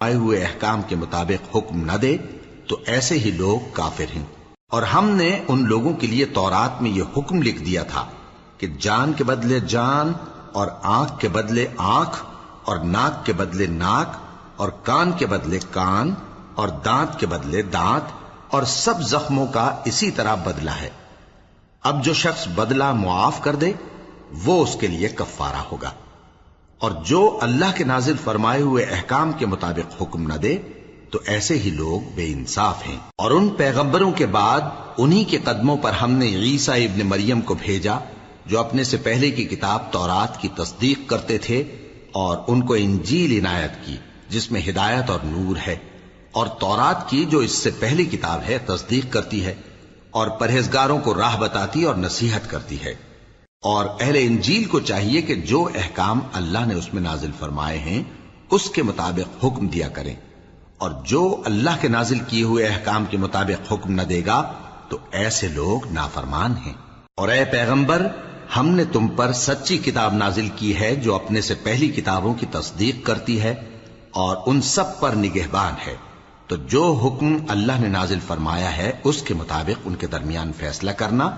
آئے ہوئے احکام کے مطابق حکم نہ دے تو ایسے ہی لوگ کافر ہیں۔ اور ہم نے ان لوگوں کے لیے تورات میں یہ حکم لکھ دیا تھا کہ جان کے بدلے جان، اور آنکھ کے بدلے آنکھ، اور ناک کے بدلے ناک، اور کان کے بدلے کان، اور دانت کے بدلے دانت، اور سب زخموں کا اسی طرح بدلہ ہے۔ اب جو شخص بدلہ معاف کر دے وہ اس کے لیے کفارہ ہوگا، اور جو اللہ کے نازل فرمائے ہوئے احکام کے مطابق حکم نہ دے تو ایسے ہی لوگ بے انصاف ہیں۔ اور ان پیغمبروں کے بعد انہی کے قدموں پر ہم نے عیسیٰ ابن مریم کو بھیجا جو اپنے سے پہلے کی کتاب تورات کی تصدیق کرتے تھے، اور ان کو انجیل عنایت کی جس میں ہدایت اور نور ہے، اور تورات کی جو اس سے پہلی کتاب ہے تصدیق کرتی ہے، اور پرہیزگاروں کو راہ بتاتی اور نصیحت کرتی ہے۔ اور اہل انجیل کو چاہیے کہ جو احکام اللہ نے اس میں نازل فرمائے ہیں اس کے مطابق حکم دیا کریں، اور جو اللہ کے نازل کیے ہوئے احکام کے مطابق حکم نہ دے گا تو ایسے لوگ نافرمان ہیں۔ اور اے پیغمبر، ہم نے تم پر سچی کتاب نازل کی ہے جو اپنے سے پہلی کتابوں کی تصدیق کرتی ہے اور ان سب پر نگہبان ہے، تو جو حکم اللہ نے نازل فرمایا ہے اس کے مطابق ان کے درمیان فیصلہ کرنا،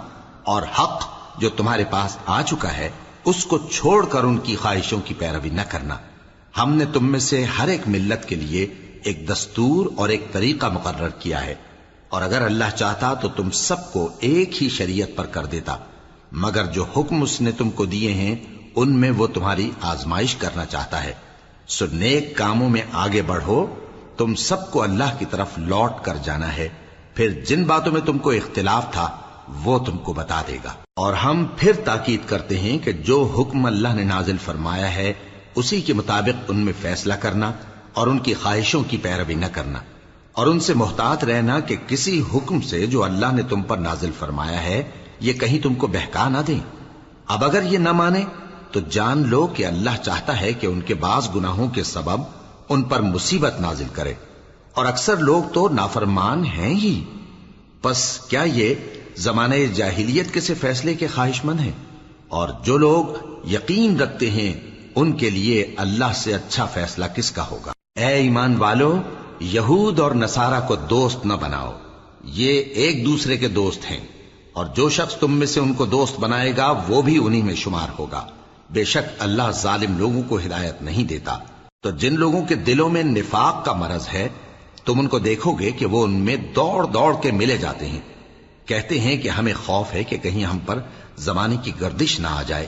اور حق جو تمہارے پاس آ چکا ہے اس کو چھوڑ کر ان کی خواہشوں کی پیروی نہ کرنا۔ ہم نے تم میں سے ہر ایک ملت کے لیے ایک دستور اور ایک طریقہ مقرر کیا ہے، اور اگر اللہ چاہتا تو تم سب کو ایک ہی شریعت پر کر دیتا، مگر جو حکم اس نے تم کو دیے ہیں ان میں وہ تمہاری آزمائش کرنا چاہتا ہے۔ سو نیک کاموں میں آگے بڑھو، تم سب کو اللہ کی طرف لوٹ کر جانا ہے، پھر جن باتوں میں تم کو اختلاف تھا وہ تم کو بتا دے گا۔ اور ہم پھر تاکید کرتے ہیں کہ جو حکم اللہ نے نازل فرمایا ہے اسی کے مطابق ان میں فیصلہ کرنا، اور ان کی خواہشوں کی پیروی نہ کرنا، اور ان سے محتاط رہنا کہ کسی حکم سے جو اللہ نے تم پر نازل فرمایا ہے یہ کہیں تم کو بہکا نہ دیں۔ اب اگر یہ نہ مانے تو جان لو کہ اللہ چاہتا ہے کہ ان کے بعض گناہوں کے سبب ان پر مصیبت نازل کرے، اور اکثر لوگ تو نافرمان ہیں ہی۔ پس کیا یہ زمانہ جاہلیت کے سے فیصلے کے خواہش مند ہیں؟ اور جو لوگ یقین رکھتے ہیں ان کے لیے اللہ سے اچھا فیصلہ کس کا ہوگا؟ اے ایمان والو، یہود اور نصارہ کو دوست نہ بناؤ، یہ ایک دوسرے کے دوست ہیں، اور جو شخص تم میں سے ان کو دوست بنائے گا وہ بھی انہی میں شمار ہوگا۔ بے شک اللہ ظالم لوگوں کو ہدایت نہیں دیتا۔ تو جن لوگوں کے دلوں میں نفاق کا مرض ہے تم ان کو دیکھو گے کہ وہ ان میں دوڑ دوڑ کے ملے جاتے ہیں، کہتے ہیں کہ ہمیں خوف ہے کہ کہیں ہم پر زمانے کی گردش نہ آ جائے۔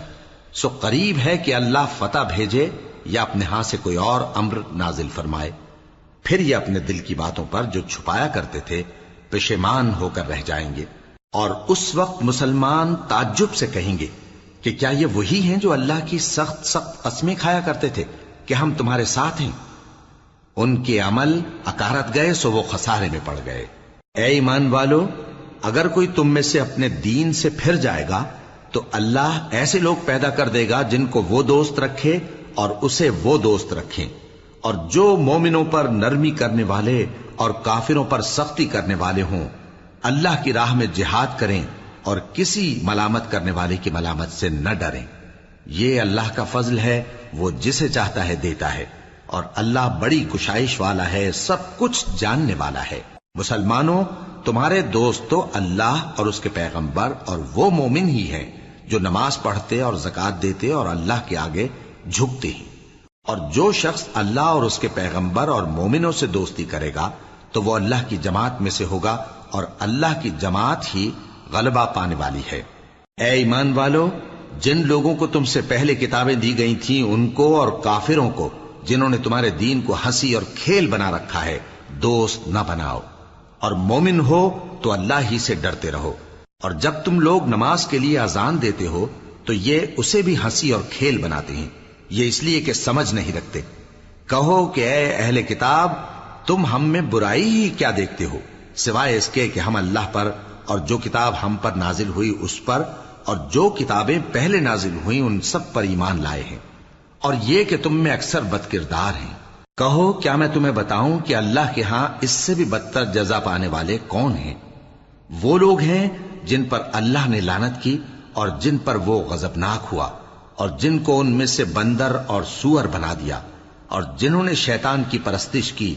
سو قریب ہے کہ اللہ فتح بھیجے یا اپنے ہاں سے کوئی اور امر نازل فرمائے، پھر یہ اپنے دل کی باتوں پر جو چھپایا کرتے تھے پشیمان ہو کر رہ جائیں گے۔ اور اس وقت مسلمان تعجب سے کہیں گے کہ کیا یہ وہی ہیں جو اللہ کی سخت سخت قسمیں کھایا کرتے تھے کہ ہم تمہارے ساتھ ہیں؟ ان کے عمل اکارت گئے سو وہ خسارے میں پڑ گئے۔ اے ایمان والو، اگر کوئی تم میں سے اپنے دین سے پھر جائے گا تو اللہ ایسے لوگ پیدا کر دے گا جن کو وہ دوست رکھے اور اسے وہ دوست رکھیں، اور جو مومنوں پر نرمی کرنے والے اور کافروں پر سختی کرنے والے ہوں، اللہ کی راہ میں جہاد کریں اور کسی ملامت کرنے والے کی ملامت سے نہ ڈریں۔ یہ اللہ کا فضل ہے، وہ جسے چاہتا ہے دیتا ہے، اور اللہ بڑی کشائش والا ہے، سب کچھ جاننے والا ہے۔ مسلمانوں، تمہارے دوست تو اللہ اور اس کے پیغمبر اور وہ مومن ہی ہیں جو نماز پڑھتے اور زکوٰۃ دیتے اور اللہ کے آگے جھکتے ہیں۔ اور جو شخص اللہ اور اس کے پیغمبر اور مومنوں سے دوستی کرے گا تو وہ اللہ کی جماعت میں سے ہوگا، اور اللہ کی جماعت ہی غلبہ پانے والی ہے۔ اے ایمان والو، جن لوگوں کو تم سے پہلے کتابیں دی گئی تھیں ان کو اور کافروں کو جنہوں نے تمہارے دین کو ہنسی اور کھیل بنا رکھا ہے دوست نہ بناؤ، اور مومن ہو تو اللہ ہی سے ڈرتے رہو۔ اور جب تم لوگ نماز کے لیے اذان دیتے ہو تو یہ اسے بھی ہنسی اور کھیل بناتے ہیں، یہ اس لیے کہ سمجھ نہیں رکھتے۔ کہو کہ اے اہل کتاب، تم ہم میں برائی ہی کیا دیکھتے ہو، سوائے اس کے کہ ہم اللہ پر اور جو کتاب ہم پر نازل ہوئی اس پر اور جو کتابیں پہلے نازل ہوئیں ان سب پر ایمان لائے ہیں، اور یہ کہ تم میں اکثر بد کردار ہیں۔ کہو کیا میں تمہیں بتاؤں کہ اللہ کے ہاں اس سے بھی بدتر جزا پانے والے کون ہیں؟ وہ لوگ ہیں جن پر اللہ نے لعنت کی اور جن پر وہ غضبناک ہوا، اور جن کو ان میں سے بندر اور سور بنا دیا، اور جنہوں نے شیطان کی پرستش کی